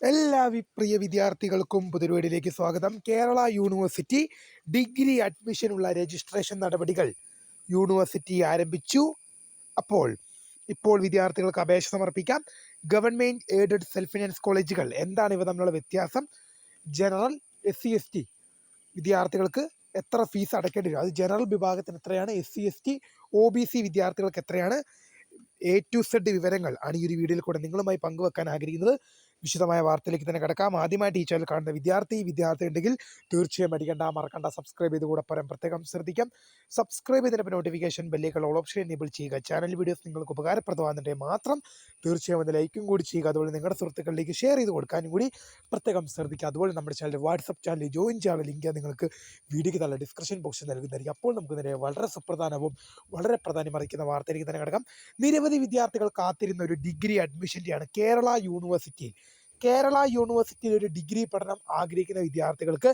എല്ലാ പ്രിയ വിദ്യാർത്ഥികൾക്കും പുതുവീടിലേക്ക് സ്വാഗതം. കേരള യൂണിവേഴ്സിറ്റി ഡിഗ്രി അഡ്മിഷനുള്ള രജിസ്ട്രേഷൻ നടപടികൾ യൂണിവേഴ്സിറ്റി ആരംഭിച്ചു. ഇപ്പോൾ വിദ്യാർത്ഥികൾക്ക് അപേക്ഷ സമർപ്പിക്കാം. ഗവൺമെന്റ് എയ്ഡഡ് സെൽഫ് ഫിനാൻസ് കോളേജുകൾ എന്താണ് ഇവ തമ്മിലുള്ള വ്യത്യാസം? ജനറൽ, SC ST വിദ്യാർത്ഥികൾക്ക് എത്ര ഫീസ് അടയ്ക്കേണ്ടി വരും, അത് ജനറൽ വിഭാഗത്തിന് എത്രയാണ്, SC ST OBC വിദ്യാർത്ഥികൾക്ക് എത്രയാണ്, A to Z വിവരങ്ങൾ ആണ് ഈ ഒരു വീഡിയോയിൽ കൂടെ നിങ്ങളുമായി പങ്കുവെക്കാൻ ആഗ്രഹിക്കുന്നത്. വിശദമായ വാർത്തയിലേക്ക് തന്നെ കിടക്കാം. ആദ്യമായിട്ട് ഈ ചാനൽ കാണുന്ന വിദ്യാർത്ഥി ഉണ്ടെങ്കിൽ തീർച്ചയായും മറക്കണ്ട സബ്സ്ക്രൈബ് ചെയ്ത് കൂടെ പ്രത്യേകം ശ്രദ്ധിക്കാം. സബ്സ്ക്രൈബ് ചെയ്തതിന് നോട്ടിഫിക്കേഷൻ ബെല്ലേക്കുള്ള ഓൾ ഓപ്ഷൻ എനേബിൾ ചെയ്യുക. ചാനൽ വീഡിയോസ് നിങ്ങൾക്ക് ഉപകാരപ്രദമാകുന്നുണ്ടെങ്കിൽ മാത്രം തീർച്ചയായും ഒന്ന് ലൈക്കും കൂടി ചെയ്യുക. അതുപോലെ നിങ്ങളുടെ സുഹൃത്തുക്കളിലേക്ക് ഷെയർ ചെയ്ത് കൊടുക്കാനും കൂടി പ്രത്യേകം ശ്രദ്ധിക്കുക. അതുപോലെ നമ്മുടെ ചാനൽ വാട്സപ്പ് ചാനൽ ജോയിൻ ചെയ്യാനുള്ള ലിങ്ക് നിങ്ങൾക്ക് വീഡിയോയ്ക്ക് നല്ല ഡിസ്ക്രിപ്ഷൻ ബോക്സിൽ നൽകുന്നതായിരിക്കും. അപ്പോൾ നമുക്ക് നേരെ വളരെ സുപ്രധാനവും വളരെ പ്രാധാന്യമറിയിക്കുന്ന വാർത്തയിലേക്ക് തന്നെ കിടക്കാം. നിരവധി വിദ്യാർത്ഥികൾ കാത്തിരുന്ന ഒരു ഡിഗ്രി അഡ്മിഷൻ്റെയാണ് കേരള യൂണിവേഴ്സിറ്റിയിൽ ഒരു ഡിഗ്രി പഠനം ആഗ്രഹിക്കുന്ന വിദ്യാർത്ഥികൾക്ക്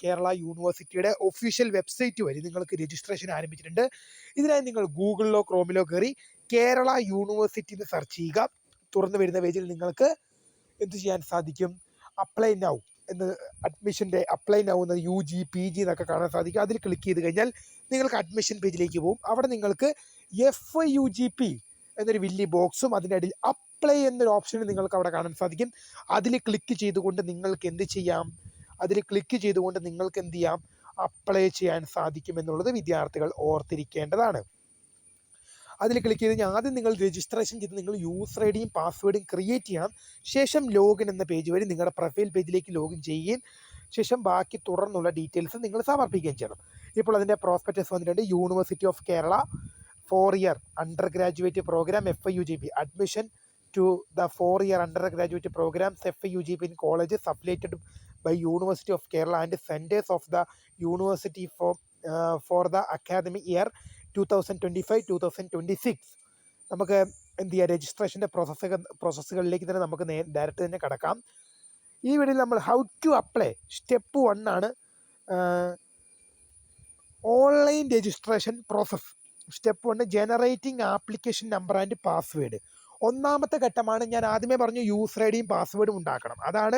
കേരള യൂണിവേഴ്സിറ്റിയുടെ ഒഫീഷ്യൽ വെബ്സൈറ്റ് വഴി നിങ്ങൾക്ക് രജിസ്ട്രേഷൻ ആരംഭിച്ചിട്ടുണ്ട്. ഇതിനായി നിങ്ങൾ ഗൂഗിളിലോ ക്രോമിലോ കയറി കേരള യൂണിവേഴ്സിറ്റി എന്ന് സെർച്ച് ചെയ്യുക. തുറന്നു വരുന്ന പേജിൽ നിങ്ങൾക്ക് എന്ത് ചെയ്യാൻ സാധിക്കും? അപ്ലൈ നൗ എന്ന്, അഡ്മിഷൻ്റെ അപ്ലൈ നൗ എന്ന UG PG എന്നൊക്കെ കാണാൻ സാധിക്കും. അതിൽ ക്ലിക്ക് ചെയ്ത് കഴിഞ്ഞാൽ നിങ്ങൾക്ക് അഡ്മിഷൻ പേജിലേക്ക് പോകും. അവിടെ നിങ്ങൾക്ക് FUGP എന്നൊരു വലിയ ബോക്സും അതിനടിയിൽ അപ്ലൈ എന്നൊരു ഓപ്ഷനും നിങ്ങൾക്ക് അവിടെ കാണാൻ സാധിക്കും. അതിൽ ക്ലിക്ക് ചെയ്തുകൊണ്ട് നിങ്ങൾക്ക് എന്ത് ചെയ്യാം? അപ്ലൈ ചെയ്യാൻ സാധിക്കും എന്നുള്ളത് വിദ്യാർത്ഥികൾ ഓർത്തിരിക്കേണ്ടതാണ്. അതിൽ ക്ലിക്ക് ചെയ്ത് കഴിഞ്ഞാൽ ആദ്യം നിങ്ങൾ രജിസ്ട്രേഷൻ ചെയ്ത് നിങ്ങൾ യൂസർ ഐഡിയും പാസ്വേഡും ക്രിയേറ്റ് ചെയ്യണം. ശേഷം ലോഗിൻ എന്ന പേജ് വഴി നിങ്ങളുടെ പ്രൊഫൈൽ പേജിലേക്ക് ലോഗിൻ ചെയ്യുകയും ശേഷം ബാക്കി തുടർന്നുള്ള ഡീറ്റെയിൽസ് നിങ്ങൾ സമർപ്പിക്കുകയും ചെയ്യണം. ഇപ്പോൾ അതിൻ്റെ പ്രോസ്പെക്ടസ് വന്നിട്ടുണ്ട്. University of Kerala 4-year undergraduate programme FUGP admission to the 4-year undergraduate programs FUGP in colleges affiliated by University of Kerala and centers of the university for the academic year 2025-2026. നമുക്ക് എന്ത് ചെയ്യാം? രജിസ്ട്രേഷൻ്റെ പ്രോസസ്സുകളിലേക്ക് തന്നെ നമുക്ക് direct തന്നെ കിടക്കാം. ഈ വീഡിയോയിൽ നമ്മൾ ഹൗ ടു അപ്ലൈ സ്റ്റെപ്പ് 1 ആണ്. Online registration process step 1 generating application number and password. ഒന്നാമത്തെ ഘട്ടമാണ് ഞാൻ ആദ്യമേ പറഞ്ഞു, യൂസർ ഐഡിയും പാസ്വേഡും ഉണ്ടാക്കണം. അതാണ്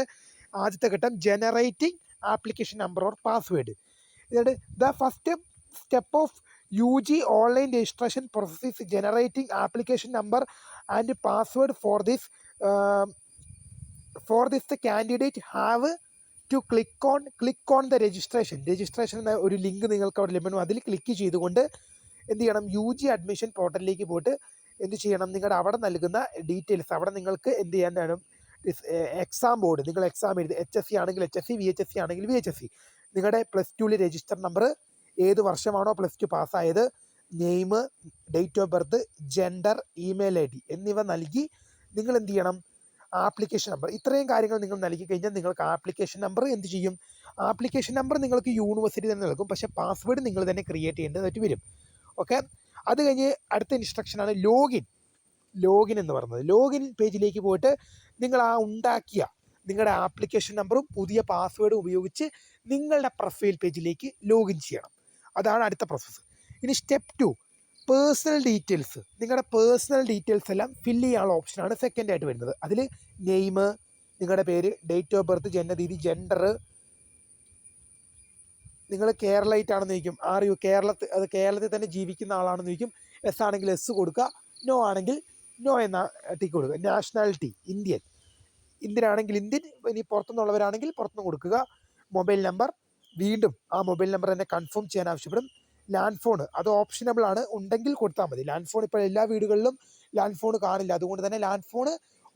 ആദ്യത്തെ ഘട്ടം, generating application number or password. എന്നിട്ട് the first step of UG online registration process is generating application number and password for this the candidate have to click on the registration എന്ന ഒരു ലിങ്ക് നിങ്ങൾക്ക് അവിടെ ലഭ്യമാണ്. അതിൽ ക്ലിക്ക് ചെയ്തുകൊണ്ട് എന്ത് ചെയ്യണം? UG അഡ്മിഷൻ പോർട്ടലിലേക്ക് പോയിട്ട് എന്ത് ചെയ്യണം? നിങ്ങളുടെ അവിടെ നൽകുന്ന ഡീറ്റെയിൽസ്, അവിടെ നിങ്ങൾക്ക് എന്ത് ചെയ്യാനാണ്? എക്സാം ബോർഡ്, നിങ്ങൾ എക്സാം എഴുതി HSC ആണെങ്കിൽ HSC, VHSC ആണെങ്കിൽ VHSC, നിങ്ങളുടെ +2 രജിസ്റ്റർ നമ്പർ, ഏത് വർഷമാണോ +2 പാസ്സായത്, name, date of birth, gender, email ID എന്നിവ നൽകി നിങ്ങൾ എന്ത് ചെയ്യണം? ആപ്ലിക്കേഷൻ നമ്പർ, ഇത്രയും കാര്യങ്ങൾ നിങ്ങൾ നൽകി കഴിഞ്ഞാൽ നിങ്ങൾക്ക് ആപ്ലിക്കേഷൻ നമ്പർ എന്ത് ചെയ്യും? ആപ്ലിക്കേഷൻ നമ്പർ നിങ്ങൾക്ക് യൂണിവേഴ്സിറ്റി തന്നെ നൽകും. പക്ഷേ പാസ്വേഡ് നിങ്ങൾ തന്നെ ക്രിയേറ്റ് ചെയ്യേണ്ടതായിട്ട് വരും. ഓക്കെ, അത് കഴിഞ്ഞ് അടുത്ത ഇൻസ്ട്രക്ഷനാണ് ലോഗിൻ എന്ന് പറയുന്നത്. ലോഗിൻ പേജിലേക്ക് പോയിട്ട് നിങ്ങൾ ഉണ്ടാക്കിയ നിങ്ങളുടെ ആപ്ലിക്കേഷൻ നമ്പറും പുതിയ പാസ്വേഡും ഉപയോഗിച്ച് നിങ്ങളുടെ പ്രൊഫൈൽ പേജിലേക്ക് ലോഗിൻ ചെയ്യണം. അതാണ് അടുത്ത പ്രോസസ്സ്. ഇനി സ്റ്റെപ്പ് 2 പേഴ്സണൽ ഡീറ്റെയിൽസ്. നിങ്ങളുടെ പേഴ്സണൽ ഡീറ്റെയിൽസ് എല്ലാം ഫില്ല് ചെയ്യാനുള്ള ഓപ്ഷനാണ് സെക്കൻഡായിട്ട് വരുന്നത്. അതിൽ നെയിം, നിങ്ങളുടെ പേര്, ഡേറ്റ് ഓഫ് ബർത്ത്, ജനനതീയതി, ജെൻഡർ, നിങ്ങൾ കേരളൈറ്റാണെന്ന് ചോദിക്കും, കേരളത്തിൽ തന്നെ ജീവിക്കുന്ന ആളാണെന്ന് ചോദിക്കും. എസ് ആണെങ്കിൽ എസ് കൊടുക്കുക, നോ ആണെങ്കിൽ നോ എന്ന ടിക്ക് കൊടുക്കുക. നാഷണാലിറ്റി ഇന്ത്യൻ ആണെങ്കിൽ ഇന്ത്യൻ, ഇനി പുറത്തുനിന്നുള്ളവരാണെങ്കിൽ പുറത്തുനിന്ന് കൊടുക്കുക. മൊബൈൽ നമ്പർ, വീണ്ടും ആ മൊബൈൽ നമ്പർ തന്നെ കൺഫേം ചെയ്യാൻ ആവശ്യപ്പെടും. ലാൻഡ് ഫോൺ അത് ഓപ്ഷനബിൾ ആണ്, ഉണ്ടെങ്കിൽ കൊടുത്താൽ മതി. ലാൻഡ് ഫോൺ ഇപ്പോൾ എല്ലാ വീടുകളിലും ലാൻഡ് ഫോൺ കാണില്ല, അതുകൊണ്ട് തന്നെ ലാൻഡ് ഫോൺ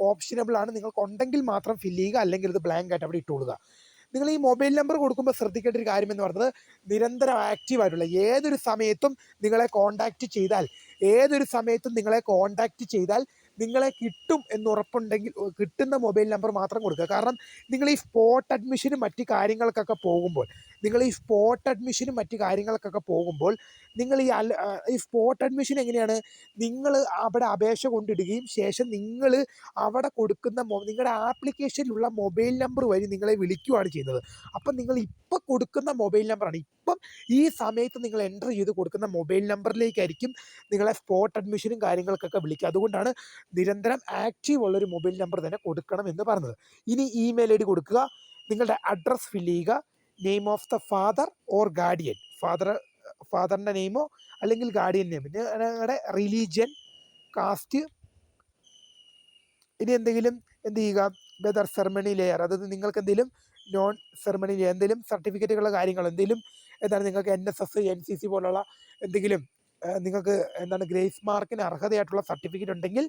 ഓപ്ഷനബിൾ ആണ്. നിങ്ങൾക്ക് ഉണ്ടെങ്കിൽ മാത്രം ഫില്ല് ചെയ്യുക, അല്ലെങ്കിൽ ഇത് ബ്ലാങ്ക് ആയിട്ട് അവിടെ ഇട്ടുകൊള്ളുക. നിങ്ങൾ ഈ മൊബൈൽ നമ്പർ കൊടുക്കുമ്പോൾ ശ്രദ്ധിക്കേണ്ട ഒരു കാര്യം എന്ന് പറയുന്നത്, നിരന്തരം ആക്റ്റീവായിട്ടുള്ള ഏതൊരു സമയത്തും നിങ്ങളെ കോൺടാക്റ്റ് ചെയ്താൽ നിങ്ങളെ കിട്ടും എന്നുറപ്പുണ്ടെങ്കിൽ കിട്ടുന്ന മൊബൈൽ നമ്പർ മാത്രം കൊടുക്കുക. കാരണം നിങ്ങൾ ഈ സ്പോട്ട് അഡ്മിഷനും മറ്റ് കാര്യങ്ങൾക്കൊക്കെ പോകുമ്പോൾ നിങ്ങൾ ഈ സ്പോട്ട് അഡ്മിഷനും മറ്റു കാര്യങ്ങൾക്കൊക്കെ പോകുമ്പോൾ നിങ്ങൾ ഈ സ്പോട്ട് അഡ്മിഷൻ എങ്ങനെയാണ്, നിങ്ങൾ അവിടെ അപേക്ഷ കൊണ്ടിടുകയും ശേഷം നിങ്ങൾ അവിടെ കൊടുക്കുന്ന നിങ്ങളുടെ ആപ്ലിക്കേഷനിലുള്ള മൊബൈൽ നമ്പർ വഴി നിങ്ങളെ വിളിക്കുകയാണ് ചെയ്യുന്നത്. അപ്പം നിങ്ങൾ ഇപ്പം കൊടുക്കുന്ന മൊബൈൽ നമ്പറാണ്, ഇപ്പം ഈ സമയത്ത് നിങ്ങൾ എൻ്റർ ചെയ്ത് കൊടുക്കുന്ന മൊബൈൽ നമ്പറിലേക്കായിരിക്കും നിങ്ങളെ സ്പോട്ട് അഡ്മിഷനും കാര്യങ്ങൾക്കൊക്കെ വിളിക്കുക. അതുകൊണ്ടാണ് നിരന്തരം ആക്റ്റീവ് ഉള്ളൊരു മൊബൈൽ നമ്പർ തന്നെ കൊടുക്കണം എന്ന് പറഞ്ഞത്. ഇനി ഇമെയിൽ ഐ ഡി കൊടുക്കുക, നിങ്ങളുടെ അഡ്രസ്സ് ഫില്ല് ചെയ്യുക, name of the father or guardian, ഫാദറിൻ്റെ നെയിമോ അല്ലെങ്കിൽ ഗാർഡിയൻ നെയിം, നിങ്ങളുടെ റിലീജിയൻ, കാസ്റ്റ്, ഇനി എന്തെങ്കിലും എന്ത് ചെയ്യുക, വെദർ സെറമണി ലെയർ, അതായത് നിങ്ങൾക്ക് എന്തെങ്കിലും നോൺ സെറമണി ലെയർ എന്തെങ്കിലും സർട്ടിഫിക്കറ്റുകളുടെ കാര്യങ്ങൾ എന്തെങ്കിലും എന്താണ് നിങ്ങൾക്ക് NSS NCC പോലുള്ള എന്തെങ്കിലും നിങ്ങൾക്ക് എന്താണ് ഗ്രേസ് മാർക്കിന് അർഹതയായിട്ടുള്ള സർട്ടിഫിക്കറ്റ് ഉണ്ടെങ്കിൽ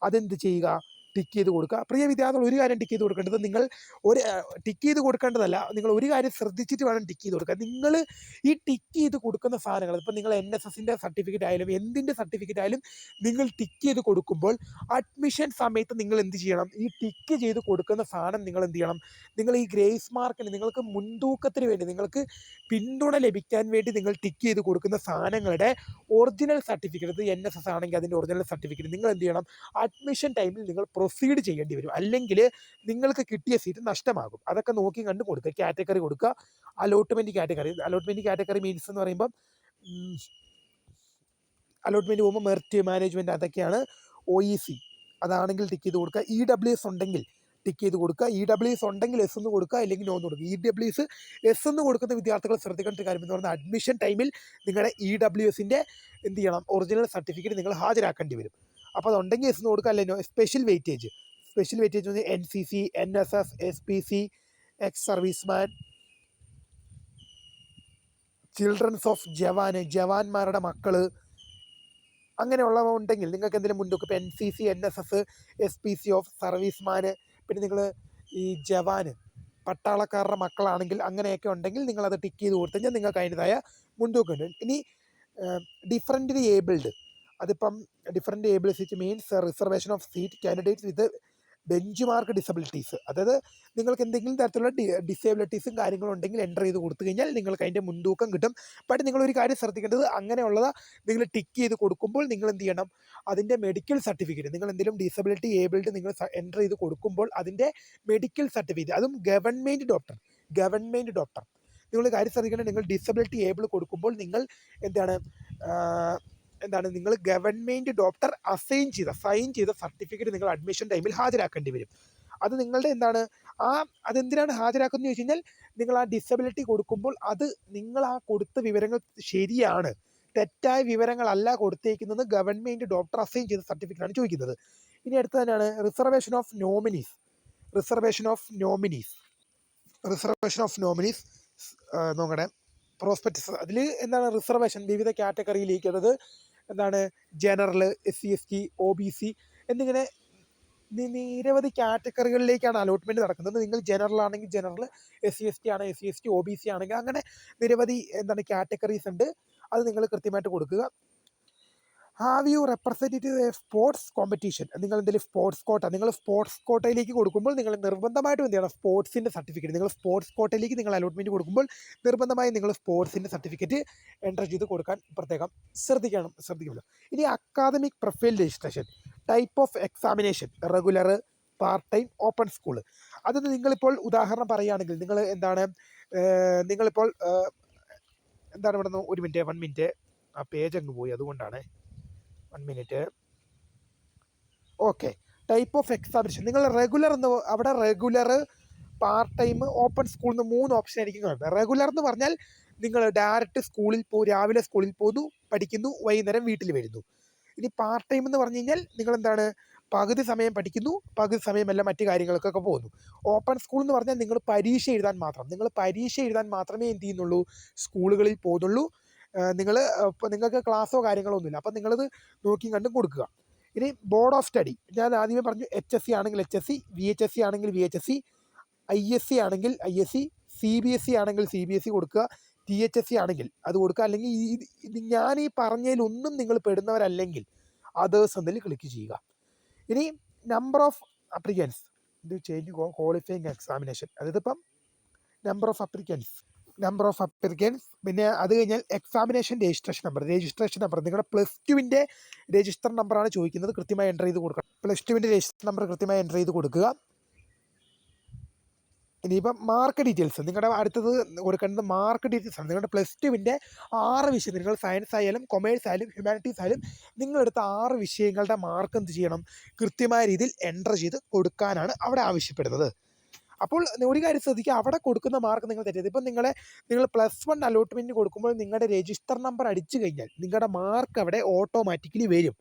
അതെന്ത് ചെയ്യുക, ടിക്ക് ചെയ്ത് കൊടുക്കുക. പ്രിയ വിദ്യാർത്ഥികൾ, ഒരു കാര്യം ടിക്ക് ചെയ്ത് കൊടുക്കേണ്ടത്, നിങ്ങൾ ഒരു ടിക്ക് ചെയ്ത് കൊടുക്കേണ്ടതല്ല, നിങ്ങൾ ഒരു കാര്യം ശ്രദ്ധിച്ചിട്ട് വേണം ടിക്ക് ചെയ്ത് കൊടുക്കുക. നിങ്ങൾ ഈ ടിക്ക് ചെയ്ത് കൊടുക്കുന്ന സാധനങ്ങൾ, ഇപ്പം നിങ്ങൾ NSSൻ്റെ സർട്ടിഫിക്കറ്റ് ആയാലും എന്തിൻ്റെ സർട്ടിഫിക്കറ്റ് ആയാലും നിങ്ങൾ ടിക്ക് ചെയ്ത് കൊടുക്കുമ്പോൾ അഡ്മിഷൻ സമയത്ത് നിങ്ങൾ എന്ത് ചെയ്യണം, ഈ ടിക്ക് ചെയ്ത് കൊടുക്കുന്ന സാധനം നിങ്ങൾ എന്ത് ചെയ്യണം, നിങ്ങൾ ഈ ഗ്രേസ് മാർക്കിന് നിങ്ങൾക്ക് മുൻതൂക്കത്തിന് വേണ്ടി നിങ്ങൾക്ക് പിന്തുണ ലഭിക്കാൻ വേണ്ടി നിങ്ങൾ ടിക്ക് ചെയ്ത് കൊടുക്കുന്ന സാധനങ്ങളുടെ ഒറിജിനൽ സർട്ടിഫിക്കറ്റ്, ഇത് NSS ആണെങ്കിൽ അതിൻ്റെ ഒറിജിനൽ സർട്ടിഫിക്കറ്റ് നിങ്ങൾ എന്ത് ചെയ്യണം, അഡ്മിഷൻ ടൈമിൽ നിങ്ങൾ പ്രൊസീഡ് ചെയ്യേണ്ടി വരും, അല്ലെങ്കിൽ നിങ്ങൾക്ക് കിട്ടിയ സീറ്റ് നഷ്ടമാകും. അതൊക്കെ നോക്കി കണ്ട് കൊടുക്കുക. കാറ്റഗറി കൊടുക്കുക, അലോട്ട്മെൻറ്റ് കാറ്റഗറി മീൻസ് എന്ന് പറയുമ്പം അലോട്ട്മെൻറ്റ് പോകുമ്പോൾ മെറിറ്റ് മാനേജ്മെൻറ്റ് അതൊക്കെയാണ്. OEC അതാണെങ്കിൽ ടിക്ക് ചെയ്ത് കൊടുക്കുക. EWS ഉണ്ടെങ്കിൽ ടിക്ക് ചെയ്ത് കൊടുക്കുക. EWS ഉണ്ടെങ്കിൽ എസ് എന്ന് കൊടുക്കുക, അല്ലെങ്കിൽ നോ എന്ന് കൊടുക്കുക. EWS എസ് എന്ന് കൊടുക്കുന്ന വിദ്യാർത്ഥികൾ ശ്രദ്ധിക്കേണ്ട ഒരു കാര്യം എന്ന് പറഞ്ഞാൽ അഡ്മിഷൻ ടൈമിൽ നിങ്ങളുടെ EWSൻ്റെ എന്ത് ചെയ്യണം, ഒറിജിനൽ സർട്ടിഫിക്കറ്റ് നിങ്ങൾ ഹാജരാക്കേണ്ടി വരും. അപ്പോൾ അതുണ്ടെങ്കിൽ എസ് എന്ന് കൊടുക്കുക, അല്ലെങ്കിൽ സ്പെഷ്യൽ വെയിറ്റേജ് എന്ന് പറഞ്ഞാൽ NCC, NSS, SPC, ex serviceman, children's of ജവാന്മാരുടെ മക്കൾ, അങ്ങനെയുള്ളവ ഉണ്ടെങ്കിൽ നിങ്ങൾക്ക് എന്തെങ്കിലും മുൻതൂക്കം, ഇപ്പോൾ NCC, NSS, SPC of serviceman, പിന്നെ നിങ്ങൾ ഈ ജവാന് പട്ടാളക്കാരുടെ മക്കളാണെങ്കിൽ അങ്ങനെയൊക്കെ ഉണ്ടെങ്കിൽ നിങ്ങളത് ടിക്ക് ചെയ്ത് കൊടുത്തു കഴിഞ്ഞാൽ നിങ്ങൾക്ക് അതിൻ്റെതായ മുൻതൂക്കമുണ്ട്. ഇനി ഡിഫറൻ്റ്ലി ഏബിൾഡ്, അതിപ്പം different ables means reservation of seat candidates with benchmark disabilities, അതായത് നിങ്ങൾക്ക് എന്തെങ്കിലും തരത്തിലുള്ള ഡിസേബിലിറ്റീസും കാര്യങ്ങളും ഉണ്ടെങ്കിൽ എൻ്റർ ചെയ്ത് കൊടുത്തു കഴിഞ്ഞാൽ നിങ്ങൾക്ക് അതിൻ്റെ മുൻതൂക്കം കിട്ടും. ബട്ട് നിങ്ങളൊരു കാര്യം ശ്രദ്ധിക്കേണ്ടത്, അങ്ങനെയുള്ളത് നിങ്ങൾ ടിക്ക് ചെയ്ത് കൊടുക്കുമ്പോൾ നിങ്ങൾ എന്ത് ചെയ്യണം, അതിൻ്റെ മെഡിക്കൽ സർട്ടിഫിക്കറ്റ്, നിങ്ങൾ എന്തെങ്കിലും ഡിസബിലിറ്റി ഏബിൾഡ് നിങ്ങൾ എൻ്റർ ചെയ്ത് കൊടുക്കുമ്പോൾ അതിൻ്റെ മെഡിക്കൽ സർട്ടിഫിക്കറ്റ്, അതും ഗവൺമെൻറ് ഡോക്ടർ നിങ്ങൾ കാര്യം ശ്രദ്ധിക്കേണ്ടത്, നിങ്ങൾ ഡിസബിലിറ്റി ഏബിൾ കൊടുക്കുമ്പോൾ നിങ്ങൾ നിങ്ങൾ ഗവൺമെൻറ് ഡോക്ടർ സൈൻ ചെയ്ത സർട്ടിഫിക്കറ്റ് നിങ്ങൾ അഡ്മിഷൻ ടൈമിൽ ഹാജരാക്കേണ്ടി വരും. അത് നിങ്ങളുടെ അതെന്തിനാണ് ഹാജരാക്കുന്നത് ചോദിച്ചു കഴിഞ്ഞാൽ, നിങ്ങൾ ആ ഡിസബിലിറ്റി കൊടുക്കുമ്പോൾ അത് നിങ്ങൾ ആ കൊടുത്ത വിവരങ്ങൾ ശരിയാണ്, തെറ്റായ വിവരങ്ങളല്ല കൊടുത്തേക്കുന്നത്, ഗവൺമെൻറ് ഡോക്ടർ അസൈൻ ചെയ്ത സർട്ടിഫിക്കറ്റാണ് ചോദിക്കുന്നത്. ഇനി അടുത്ത തന്നെയാണ് റിസർവേഷൻ ഓഫ് നോമിനീസ് നോക്കണേ, പ്രോസ്പെക്ടസ്. അതിൽ എന്താണ് റിസർവേഷൻ, വിവിധ കാറ്റഗറിയിലേക്ക്, അതായത് എന്താണ് ജനറൽ, SC ST OBC എന്നിങ്ങനെ നിരവധി കാറ്റഗറികളിലേക്കാണ് അലോട്ട്മെൻറ്റ് നടക്കുന്നത്. നിങ്ങൾ ജനറൽ ആണെങ്കിൽ ജനറൽ, SC ST ആണ് SC ST, OBC ആണെങ്കിൽ അങ്ങനെ നിരവധി കാറ്റഗറീസ് ഉണ്ട്. അത് നിങ്ങൾ കൃത്യമായിട്ട് കൊടുക്കുക. Have you representative A sports competition, നിങ്ങൾ എന്തെങ്കിലും സ്പോർട്സ് കോട്ടയിലേക്ക് കൊടുക്കുമ്പോൾ നിങ്ങൾ നിർബന്ധമായിട്ടും എന്ത് ചെയ്യണം, സ്പോർട്സിൻ്റെ സർട്ടിഫിക്കറ്റ്, നിങ്ങൾ സ്പോർട്സ് കോട്ടയിലേക്ക് നിങ്ങൾ അലോട്ട്മെൻറ്റ് കൊടുക്കുമ്പോൾ നിർബന്ധമായും നിങ്ങൾ സ്പോർട്സിൻ്റെ സർട്ടിഫിക്കറ്റ് എൻ്റർ ചെയ്ത് കൊടുക്കാൻ പ്രത്യേകം ശ്രദ്ധിക്കുമല്ലോ. ഇനി academic profile registration, type of examination, regular, part time, open school. അത് നിങ്ങളിപ്പോൾ ഉദാഹരണം പറയുകയാണെങ്കിൽ നിങ്ങളിപ്പോൾ ഇവിടെ നിന്ന് 1 മിനിറ്റ് ആ പേജ് അങ്ങ് പോയി, അതുകൊണ്ടാണ് 1 minute. Okay, type of examination, നിങ്ങൾ റെഗുലർ അവിടെ regular, part time, open school എന്ന് 3 ഓപ്ഷൻ ആയിരിക്കും കാണുന്നത്. റെഗുലർ എന്ന് പറഞ്ഞാൽ നിങ്ങൾ ഡയറക്റ്റ് രാവിലെ സ്കൂളിൽ പോകുന്നു, പഠിക്കുന്നു, വൈകുന്നേരം വീട്ടിൽ വരുന്നു. ഇനി പാർട്ട് ടൈം എന്ന് പറഞ്ഞു കഴിഞ്ഞാൽ നിങ്ങൾ പകുതി സമയം പഠിക്കുന്നു, പകുതി സമയമല്ല മറ്റു കാര്യങ്ങൾക്കൊക്കെ പോകുന്നു. ഓപ്പൺ സ്കൂൾ എന്ന് പറഞ്ഞാൽ നിങ്ങൾ പരീക്ഷ എഴുതാൻ മാത്രമേ എന്ത് ചെയ്യുന്നുള്ളൂ, സ്കൂളുകളിൽ പോകുന്നുള്ളൂ. നിങ്ങൾക്ക് ക്ലാസ്സോ കാര്യങ്ങളോ ഒന്നുമില്ല, അപ്പം നിങ്ങളത് നോക്കി കണ്ടും കൊടുക്കുക. ഇനി ബോർഡ് ഓഫ് സ്റ്റഡി, ഞാൻ ആദ്യമേ പറഞ്ഞു, HSC ആണെങ്കിൽ HSC, VHSC ആണെങ്കിൽ VHSC, ISC ആണെങ്കിൽ ISC, CBSE ആണെങ്കിൽ CBSE കൊടുക്കുക, THSC ആണെങ്കിൽ അത് കൊടുക്കുക. അല്ലെങ്കിൽ ഞാൻ ഈ പറഞ്ഞതിലൊന്നും നിങ്ങൾ പെടുന്നവരല്ലെങ്കിൽ അതേഴ്സ് എന്നതിൽ ക്ലിക്ക് ചെയ്യുക. ഇനി നമ്പർ ഓഫ് അപ്ലിക്കൻസ്, ഇത് ചേഞ്ച് ക്വാളിഫയിങ് എക്സാമിനേഷൻ, അതായത് ഇപ്പം number of applicants number of applicants, പിന്നെ അത് കഴിഞ്ഞാൽ എക്സാമിനേഷൻ രജിസ്ട്രേഷൻ നമ്പർ നിങ്ങളുടെ +2 രജിസ്റ്റർ നമ്പറാണ് ചോദിക്കുന്നത്, കൃത്യമായി എൻ്റർ ചെയ്ത് കൊടുക്കണം. +2 രജിസ്റ്റർ നമ്പർ കൃത്യമായി എൻ്റർ ചെയ്ത് കൊടുക്കുക. ഇനിയിപ്പം മാർക്ക് ഡീറ്റെയിൽസ്, നിങ്ങളുടെ അടുത്തത് കൊടുക്കേണ്ടത് മാർക്ക് ഡീറ്റെയിൽസ് ആണ്. നിങ്ങളുടെ +2 6 വിഷയം, നിങ്ങൾ സയൻസ് ആയാലും കൊമേഴ്സ് ആയാലും ഹ്യൂമാനിറ്റീസ് ആയാലും നിങ്ങളെടുത്ത 6 വിഷയങ്ങളുടെ മാർക്ക് എന്ത് ചെയ്യണം, കൃത്യമായ രീതിയിൽ എൻ്റർ ചെയ്ത് കൊടുക്കാനാണ് അവിടെ ആവശ്യപ്പെടുന്നത്. അപ്പോൾ ഒരു കാര്യം ശ്രദ്ധിക്കുക, അവിടെ കൊടുക്കുന്ന മാർക്ക് നിങ്ങൾ തെറ്റരുത്. ഇപ്പം നിങ്ങൾ +1 അലോട്ട്മെൻറ്റ് കൊടുക്കുമ്പോൾ നിങ്ങളുടെ രജിസ്റ്റർ നമ്പർ അടിച്ചു കഴിഞ്ഞാൽ നിങ്ങളുടെ മാർക്ക് അവിടെ ഓട്ടോമാറ്റിക്കലി വരും.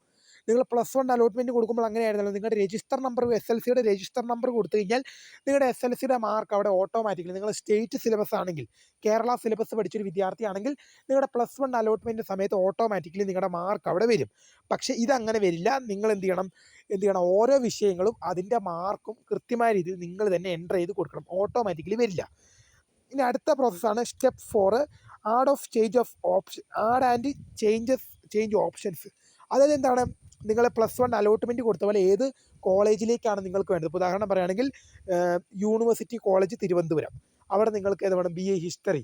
നിങ്ങൾ +1 അലോട്ട്മെൻറ്റ് കൊടുക്കുമ്പോൾ അങ്ങനെയായിരുന്നല്ലോ, നിങ്ങളുടെ രജിസ്റ്റർ നമ്പർ SLCയുടെ രജിസ്റ്റർ നമ്പർ കൊടുത്തു കഴിഞ്ഞാൽ നിങ്ങളുടെ SLCയുടെ മാർക്ക് അവിടെ ഓട്ടോമാറ്റിക്കലി, നിങ്ങൾ സ്റ്റേറ്റ് സിലബസ് ആണെങ്കിൽ, കേരള സിലബസ് പഠിച്ചൊരു വിദ്യാർത്ഥിയാണെങ്കിൽ നിങ്ങളുടെ +1 അലോട്ട്മെൻറ്റ് സമയത്ത് ഓട്ടോമാറ്റിക്കലി നിങ്ങളുടെ മാർക്ക് അവിടെ വരും. പക്ഷേ ഇതങ്ങനെ വരില്ല. നിങ്ങൾ എന്ത് ചെയ്യണം, ഓരോ വിഷയങ്ങളും അതിൻ്റെ മാർക്കും കൃത്യമായ രീതിയിൽ നിങ്ങൾ തന്നെ എൻ്റർ ചെയ്ത് കൊടുക്കണം, ഓട്ടോമാറ്റിക്കലി വരില്ല. ഇനി അടുത്ത പ്രോസസ്സാണ് step 4, add and change options. അതായത് എന്താണ്, നിങ്ങൾ +1 അലോട്ട്മെൻറ്റ് കൊടുത്ത പോലെ ഏത് കോളേജിലേക്കാണ് നിങ്ങൾക്ക് വേണ്ടത്. ഇപ്പോൾ ഉദാഹരണം പറയുകയാണെങ്കിൽ യൂണിവേഴ്സിറ്റി കോളേജ് തിരുവനന്തപുരം, അവിടെ നിങ്ങൾക്ക് ഏത് വേണം, BA ഹിസ്റ്ററി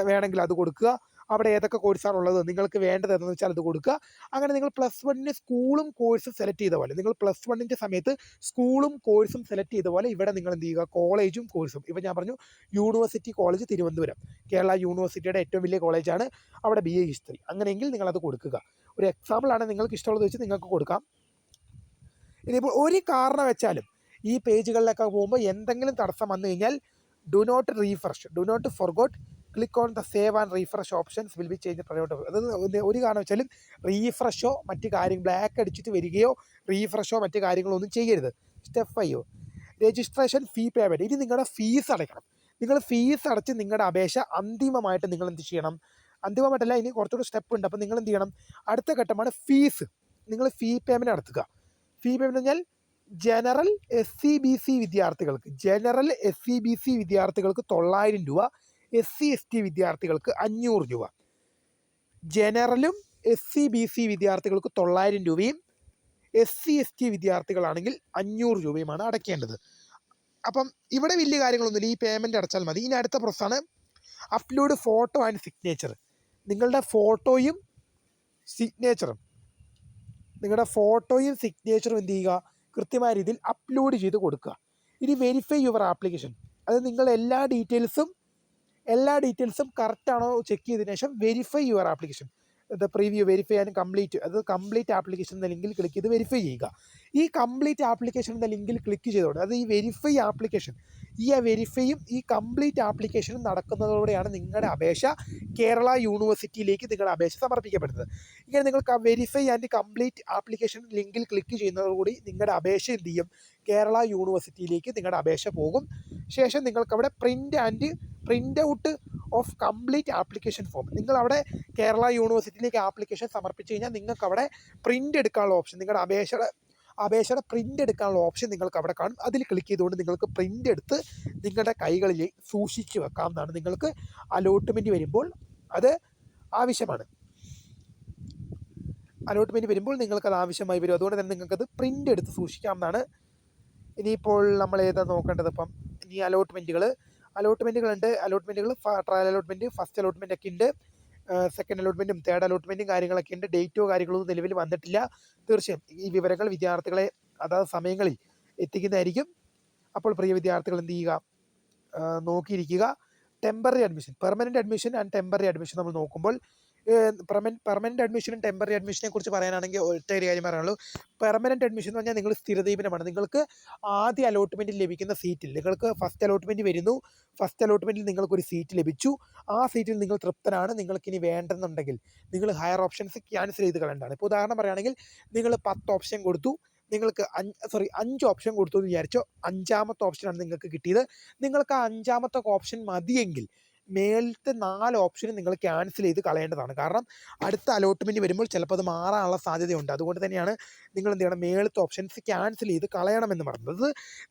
വേണമെങ്കിൽ അത് കൊടുക്കുക. അവിടെ ഏതൊക്കെ കോഴ്സാണുള്ളത് നിങ്ങൾക്ക് വേണ്ടത് എന്ന് വെച്ചാൽ അത് കൊടുക്കുക. അങ്ങനെ നിങ്ങൾ +1 സ്കൂളും കോഴ്സും സെലക്ട് ചെയ്ത പോലെ, നിങ്ങൾ +1 സമയത്ത് സ്കൂളും കോഴ്സും സെലക്ട് ചെയ്ത പോലെ ഇവിടെ നിങ്ങൾ എന്ത് ചെയ്യുക, കോളേജും കോഴ്സും. ഇപ്പോൾ ഞാൻ പറഞ്ഞു യൂണിവേഴ്സിറ്റി കോളേജ് തിരുവനന്തപുരം, കേരള യൂണിവേഴ്സിറ്റിയുടെ ഏറ്റവും വലിയ കോളേജാണ്, അവിടെ BA ഹിസ്റ്ററി, അങ്ങനെയെങ്കിൽ നിങ്ങളത് കൊടുക്കുക. ഒരു എക്സാമ്പിളാണ്, നിങ്ങൾക്ക് ഇഷ്ടമുള്ളത് വെച്ച് നിങ്ങൾക്ക് കൊടുക്കാം. ഇനിയിപ്പോൾ ഒരു കാരണം വെച്ചാലും ഈ പേജുകളിലൊക്കെ പോകുമ്പോൾ എന്തെങ്കിലും തടസ്സം വന്നു കഴിഞ്ഞാൽ do not forgot click on the save and refresh options will be change പ്രയോട്ട്. അതായത് ഒരു കാരണം വെച്ചാലും റീഫ്രഷോ മറ്റ് കാര്യങ്ങൾ ബ്ലാക്ക് അടിച്ചിട്ട് വരികയോ റീഫ്രഷോ മറ്റ് കാര്യങ്ങളോ ഒന്നും ചെയ്യരുത്. സ്റ്റെപ്പ് 5, രജിസ്ട്രേഷൻ ഫീ പേയ്മെൻറ്റ്. ഇനി നിങ്ങളുടെ ഫീസ് അടയ്ക്കണം. നിങ്ങൾ ഫീസ് അടച്ച് നിങ്ങളുടെ അപേക്ഷ അന്തിമമായിട്ട് നിങ്ങൾ എന്ത് ചെയ്യണം, അന്തിമമായിട്ടല്ല, ഇനി കുറച്ചുകൂടി സ്റ്റെപ്പ് ഉണ്ട്. അപ്പോൾ നിങ്ങൾ എന്ത് ചെയ്യണം, അടുത്ത ഘട്ടമാണ് ഫീസ്. നിങ്ങൾ ഫീ പേയ്മെൻറ്റ് നടത്തുക. ഫീ പേയ്മെൻറ്റ് പറഞ്ഞാൽ ജനറൽ SC/BC വിദ്യാർത്ഥികൾക്ക് 900 രൂപ, SC/ST വിദ്യാർത്ഥികൾക്ക് 500 രൂപ. ജനറലും SC/BC വിദ്യാർത്ഥികൾക്ക് 900 രൂപയും SC/ST വിദ്യാർത്ഥികളാണെങ്കിൽ 500 രൂപയുമാണ് അടയ്ക്കേണ്ടത്. അപ്പം ഇവിടെ വലിയ കാര്യങ്ങളൊന്നുമില്ല, ഈ പേയ്മെൻറ്റ് അടച്ചാൽ മതി. ഇനി അടുത്ത പ്രോസസ്സാണ് അപ്ലോഡ് ഫോട്ടോ ആൻഡ് സിഗ്നേച്ചർ. നിങ്ങളുടെ ഫോട്ടോയും സിഗ്നേച്ചറും എന്ത് ചെയ്യുക, കൃത്യമായ രീതിയിൽ അപ്ലോഡ് ചെയ്ത് കൊടുക്കുക. ഇനി വെരിഫൈ യുവർ ആപ്ലിക്കേഷൻ. അത് നിങ്ങൾ എല്ലാ ഡീറ്റെയിൽസും കറക്റ്റാണോ ചെക്ക് ചെയ്തതിനു ശേഷം verify your application, preview verify and complete application എന്ന ലിങ്കിൽ ക്ലിക്ക് ചെയ്ത് വെരിഫൈ ചെയ്യുക. ഈ കംപ്ലീറ്റ് ആപ്ലിക്കേഷൻ എന്ന ലിങ്കിൽ ക്ലിക്ക് ചെയ്തോടെ, അത് ഈ വെരിഫൈയും ഈ കംപ്ലീറ്റ് ആപ്ലിക്കേഷനും നടക്കുന്നതോടെയാണ് നിങ്ങളുടെ അപേക്ഷ കേരള യൂണിവേഴ്സിറ്റിയിലേക്ക് നിങ്ങളുടെ അപേക്ഷ സമർപ്പിക്കപ്പെടുന്നത്. ഇങ്ങനെ നിങ്ങൾക്ക് ആ വെരിഫൈ ആൻഡ് കംപ്ലീറ്റ് ആപ്ലിക്കേഷൻ ലിങ്കിൽ ക്ലിക്ക് ചെയ്യുന്നതോടുകൂടി നിങ്ങളുടെ അപേക്ഷ എന്ത് ചെയ്യും, കേരള യൂണിവേഴ്സിറ്റിയിലേക്ക് നിങ്ങളുടെ അപേക്ഷ പോകും. ശേഷം നിങ്ങൾക്കവിടെ print out of complete application form, നിങ്ങളവിടെ കേരള യൂണിവേഴ്സിറ്റിയിലേക്ക് ആപ്ലിക്കേഷൻ സമർപ്പിച്ച് കഴിഞ്ഞാൽ നിങ്ങൾക്കവിടെ പ്രിൻ്റ് എടുക്കാനുള്ള ഓപ്ഷൻ, നിങ്ങളുടെ അപേക്ഷയുടെ പ്രിൻ്റ് എടുക്കാനുള്ള ഓപ്ഷൻ നിങ്ങൾക്ക് അവിടെ കാണും. അതിൽ ക്ലിക്ക് ചെയ്തുകൊണ്ട് നിങ്ങൾക്ക് പ്രിൻ്റ് എടുത്ത് നിങ്ങളുടെ കൈകളിൽ സൂക്ഷിച്ച് വെക്കാവുന്നതാണ്. നിങ്ങൾക്ക് അലോട്ട്മെൻറ്റ് വരുമ്പോൾ അത് ആവശ്യമാണ്. നിങ്ങൾക്കത് ആവശ്യമായി വരും. അതുകൊണ്ട് തന്നെ നിങ്ങൾക്കത് പ്രിൻ്റ് എടുത്ത് സൂക്ഷിക്കാവുന്നതാണ്. ഇനിയിപ്പോൾ നമ്മൾ ഏതാ നോക്കേണ്ടത്, ഇപ്പം ഇനി അലോട്ട്മെൻറ്റുകളുണ്ട്. ട്രയൽ അലോട്ട്മെൻറ്റ്, ഫസ്റ്റ് അലോട്ട്മെൻറ്റ് ഒക്കെ ഉണ്ട്, സെക്കൻഡ് അലോട്ട്മെൻറ്റും തേർഡ് അലോട്ട്മെൻറ്റും കാര്യങ്ങളൊക്കെ ഉണ്ട്. ഡേറ്റോ കാര്യങ്ങളൊന്നും നിലവിൽ വന്നിട്ടില്ല. തീർച്ചയായും ഈ വിവരങ്ങൾ വിദ്യാർത്ഥികളെ അതാത് സമയങ്ങളിൽ എത്തിക്കുന്നതായിരിക്കും. അപ്പോൾ പ്രിയ വിദ്യാർത്ഥികൾ എന്ത് ചെയ്യുക, നോക്കിയിരിക്കുക. Temporary admission, permanent admission and temporary admission നമ്മൾ നോക്കുമ്പോൾ പെർമനൻറ്റ് അഡ്മിഷനും ടെമ്പററി അഡ്മിഷനെ കുറിച്ച് പറയാനാണെങ്കിൽ ഒറ്റ ഒരു കാര്യം പറയാനുള്ളൂ. പെർമനൻറ്റ് അഡ്മിഷൻ എന്ന് പറഞ്ഞാൽ നിങ്ങൾ സ്ഥിരദീപനമാണ്. നിങ്ങൾക്ക് ആദ്യ അലോട്ട്മെൻറ്റിൽ ലഭിക്കുന്ന സീറ്റിൽ, നിങ്ങൾക്ക് ഫസ്റ്റ് അലോട്ട്മെൻറ്റ് വരുന്നു, ഫസ്റ്റ് അലോട്ട്മെൻറ്റിൽ നിങ്ങൾക്കൊരു സീറ്റ് ലഭിച്ചു, ആ സീറ്റിൽ നിങ്ങൾ തൃപ്തനാണ്, നിങ്ങൾക്കിനി വേണ്ടെന്നുണ്ടെങ്കിൽ നിങ്ങൾ ഹയർ ഓപ്ഷൻസ് ക്യാൻസൽ ചെയ്ത് കളയേണ്ടതാണ്. ഇപ്പോൾ ഉദാഹരണം പറയുകയാണെങ്കിൽ നിങ്ങൾ 10 ഓപ്ഷൻ കൊടുത്തു, നിങ്ങൾക്ക് 5 ഓപ്ഷൻ കൊടുത്തു എന്ന് വിചാരിച്ചോ, 5ാമത്തെ ഓപ്ഷനാണ് നിങ്ങൾക്ക് കിട്ടിയത്. നിങ്ങൾക്ക് ആ 5ാമത്തെ ഓപ്ഷൻ മതിയെങ്കിൽ മേലത്തെ 4 ഓപ്ഷനും നിങ്ങൾ ക്യാൻസൽ ചെയ്ത് കളയേണ്ടതാണ്. കാരണം അടുത്ത അലോട്ട്മെൻറ്റ് വരുമ്പോൾ ചിലപ്പോൾ അത് മാറാനുള്ള സാധ്യതയുണ്ട്. അതുകൊണ്ട് തന്നെയാണ് നിങ്ങൾ എന്ത് ചെയ്യണം, മേലത്തെ ഓപ്ഷൻസ് ക്യാൻസൽ ചെയ്ത് കളയണമെന്ന് പറയുന്നത്.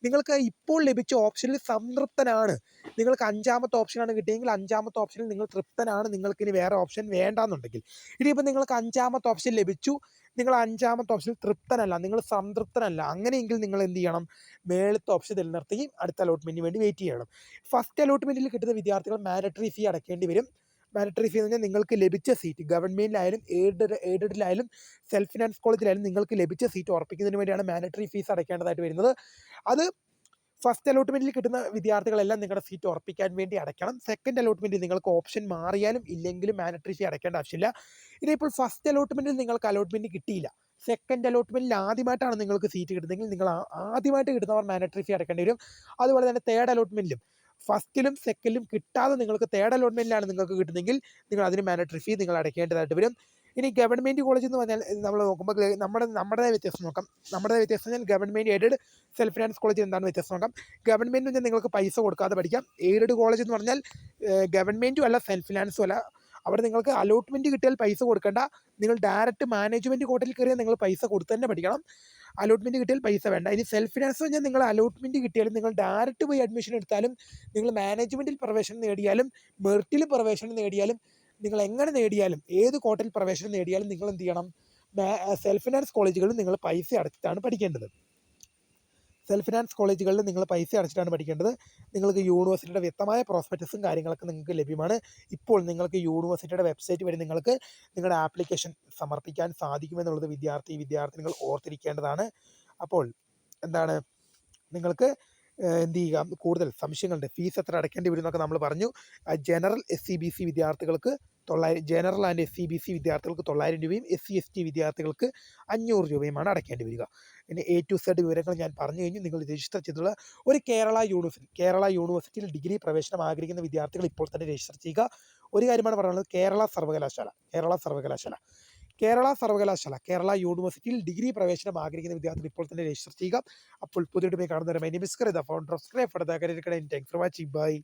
നിങ്ങൾക്ക് ഇപ്പോൾ ലഭിച്ച ഓപ്ഷനിൽ സംതൃപ്തനാണ്, നിങ്ങൾക്ക് 5ാമത്തെ ഓപ്ഷനാണ് കിട്ടിയെങ്കിൽ 5ാമത്തെ ഓപ്ഷനിൽ നിങ്ങൾ തൃപ്തനാണ്, നിങ്ങൾക്കിനി വേറെ ഓപ്ഷൻ വേണ്ടാന്നുണ്ടെങ്കിൽ, ഇനിയിപ്പോൾ നിങ്ങൾക്ക് 5ാമത്തെ ഓപ്ഷൻ ലഭിച്ചു, നിങ്ങൾ 5ാമത്തെ ഓപ്ഷനിൽ തൃപ്തനല്ല, നിങ്ങൾ സംതൃപ്തനല്ല, അങ്ങനെയെങ്കിൽ നിങ്ങൾ എന്ത് ചെയ്യണം? മേളത്തെ ഓപ്ഷൻ നിലനിർത്തുകയും അടുത്ത അലോട്ട്മെന്റിന് വേണ്ടി വെയിറ്റ് ചെയ്യണം. ഫസ്റ്റ് അലോട്ട്മെന്റിൽ കിട്ടുന്ന വിദ്യാർത്ഥികൾ മാൻഡറ്ററി ഫീ അടയ്ക്കേണ്ടി വരും. മാൻഡറ്ററി ഫീ എന്ന് പറഞ്ഞാൽ നിങ്ങൾക്ക് ലഭിച്ച സീറ്റ് ഗവൺമെന്റിലായാലും എയ്ഡഡിലായാലും സെൽഫ് ഫിനാൻസ് കോളേജിലായാലും നിങ്ങൾക്ക് ലഭിച്ച സീറ്റ് ഉറപ്പിക്കുന്നതിന് വേണ്ടിയാണ് മാൻഡറ്ററി ഫീസ് അടയ്ക്കേണ്ടതായിട്ട് വരുന്നത്. അത് ഫസ്റ്റ് അലോട്ട്മെന്റിൽ കിട്ടുന്ന വിദ്യാർത്ഥികളെല്ലാം നിങ്ങളുടെ സീറ്റ് ഉറപ്പിക്കാൻ വേണ്ടി അടയ്ക്കണം. സെക്കൻഡ് അലോട്ട്മെന്റിൽ നിങ്ങൾക്ക് ഓപ്ഷൻ മാറിയാലും ഇല്ലെങ്കിലും മാൻഡറ്ററി ഫീ അടയ്ക്കേണ്ട ആവശ്യമില്ല. ഇനിയിപ്പോൾ ഫസ്റ്റ് അലോട്ട്മെന്റിൽ നിങ്ങൾക്ക് അലോട്ട്മെന്റ് കിട്ടിയില്ല, സെക്കൻഡ് അലോട്ട്മെന്റിൽ ആദ്യമായിട്ടാണ് നിങ്ങൾക്ക് സീറ്റ് കിട്ടുന്നതെങ്കിൽ നിങ്ങൾ ആദ്യമായിട്ട് കിട്ടുന്നവർ മാൻഡറ്ററി ഫീ അടയ്ക്കേണ്ടി വരും. അതുപോലെ തന്നെ തേർഡ് അലോട്ട്മെന്റിലും ഫസ്റ്റിലും സെക്കൻഡിലും കിട്ടാതെ നിങ്ങൾക്ക് തേർഡ് അലോട്ട്മെന്റിലാണ് നിങ്ങൾക്ക് കിട്ടുന്നതെങ്കിൽ നിങ്ങൾ അതിന് മാൻഡറ്ററി ഫീ നിങ്ങൾ അടയ്ക്കേണ്ടതായിട്ട് വരും. ഇനി ഗവൺമെന്റ് കോളേജ് എന്ന് പറഞ്ഞാൽ നമ്മൾ നോക്കുമ്പോൾ നമ്മുടെ വ്യത്യാസം നോക്കാം. നമ്മുടെ വ്യത്യാസം പറഞ്ഞാൽ government aided self finance college എന്താണ് വ്യത്യാസം നോക്കാം. ഗവൺമെന്റ് എന്ന് പറഞ്ഞാൽ നിങ്ങൾക്ക് പൈസ കൊടുക്കാതെ പഠിക്കാം. എയ്ഡഡ് കോളേജ് എന്ന് പറഞ്ഞാൽ ഗവൺമെന്റും അല്ല സെൽഫ് ഫിനാൻസും അല്ല, അവിടെ നിങ്ങൾക്ക് അലോട്ട്മെന്റ് കിട്ടിയാൽ പൈസ കൊടുക്കേണ്ട, നിങ്ങൾ ഡയറക്റ്റ് മാനേജ്മെന്റ് കോട്ടയിൽ കയറിയാൽ നിങ്ങൾ പൈസ കൊടുത്ത് തന്നെ പഠിക്കണം. അലോട്ട്മെന്റ് കിട്ടിയാൽ പൈസ വേണ്ട. ഇനി സെൽഫ് ഫിനാൻസ് പറഞ്ഞാൽ നിങ്ങൾ അലോട്ട്മെന്റ് കിട്ടിയാലും നിങ്ങൾ ഡയറക്റ്റ് പോയി അഡ്മിഷൻ എടുത്താലും നിങ്ങൾ മാനേജ്മെന്റിൽ പ്രവേശനം നേടിയാലും മെറിറ്റിൽ പ്രവേശനം നേടിയാലും നിങ്ങൾ എങ്ങനെ നേടിയാലും ഏത് കോട്ടയിൽ പ്രവേശനം നേടിയാലും നിങ്ങൾ എന്ത് ചെയ്യണം? സെൽഫ് ഫിനാൻസ് കോളേജുകളിൽ നിങ്ങൾ പൈസ അടച്ചിട്ടാണ് പഠിക്കേണ്ടത്. സെൽഫ് ഫിനാൻസ് കോളേജുകളിൽ നിങ്ങൾ പൈസ അടച്ചിട്ടാണ് പഠിക്കേണ്ടത്. നിങ്ങൾക്ക് യൂണിവേഴ്സിറ്റിയുടെ വ്യക്തമായ പ്രോസ്പെക്ടസും കാര്യങ്ങളൊക്കെ നിങ്ങൾക്ക് ലഭ്യമാണ്. ഇപ്പോൾ നിങ്ങൾക്ക് യൂണിവേഴ്സിറ്റിയുടെ വെബ്സൈറ്റ് വഴി നിങ്ങൾക്ക് നിങ്ങളുടെ ആപ്ലിക്കേഷൻ സമർപ്പിക്കാൻ സാധിക്കുമെന്നുള്ളത് വിദ്യാർത്ഥിനികൾ ഓർത്തിരിക്കേണ്ടതാണ്. അപ്പോൾ എന്താണ്, നിങ്ങൾക്ക് എന്ത് ചെയ്യുക? കൂടുതൽ സംശയങ്ങളുണ്ട്. ഫീസ് എത്ര അടയ്ക്കേണ്ടി വരും എന്നൊക്കെ നമ്മൾ പറഞ്ഞു. ജനറൽ SC/BC വിദ്യാർത്ഥികൾക്ക് 900, ജനറൽ ആൻഡ് SC/BC വിദ്യാർത്ഥികൾക്ക് 900 രൂപയും SC/ST വിദ്യാർത്ഥികൾക്ക് 500 രൂപയുമാണ് അടയ്ക്കേണ്ടി വരിക. പിന്നെ A to Z വിവരങ്ങൾ ഞാൻ പറഞ്ഞു കഴിഞ്ഞു. നിങ്ങൾ രജിസ്റ്റർ ചെയ്തിട്ടുള്ള ഒരു കേരള യൂണിവേഴ്സിറ്റിയിൽ ഡിഗ്രി പ്രവേശനം ആഗ്രഹിക്കുന്ന വിദ്യാർത്ഥികൾ ഇപ്പോൾ തന്നെ രജിസ്റ്റർ ചെയ്യുക. ഒരു കാര്യമാണ് പറയുന്നത്, കേരള സർവകലാശാല യൂണിവേഴ്സിറ്റിയിൽ ഡിഗ്രി പ്രവേശനം ആഗ്രഹിക്കുന്ന വിദ്യാർത്ഥികൾ ഇപ്പോൾ തന്നെ രജിസ്റ്റർ ചെയ്യുക. അപ്പോൾ പുതിയ കാണുന്നവരെ my name is founder of scribe for the career academy. Thanks for watching. By.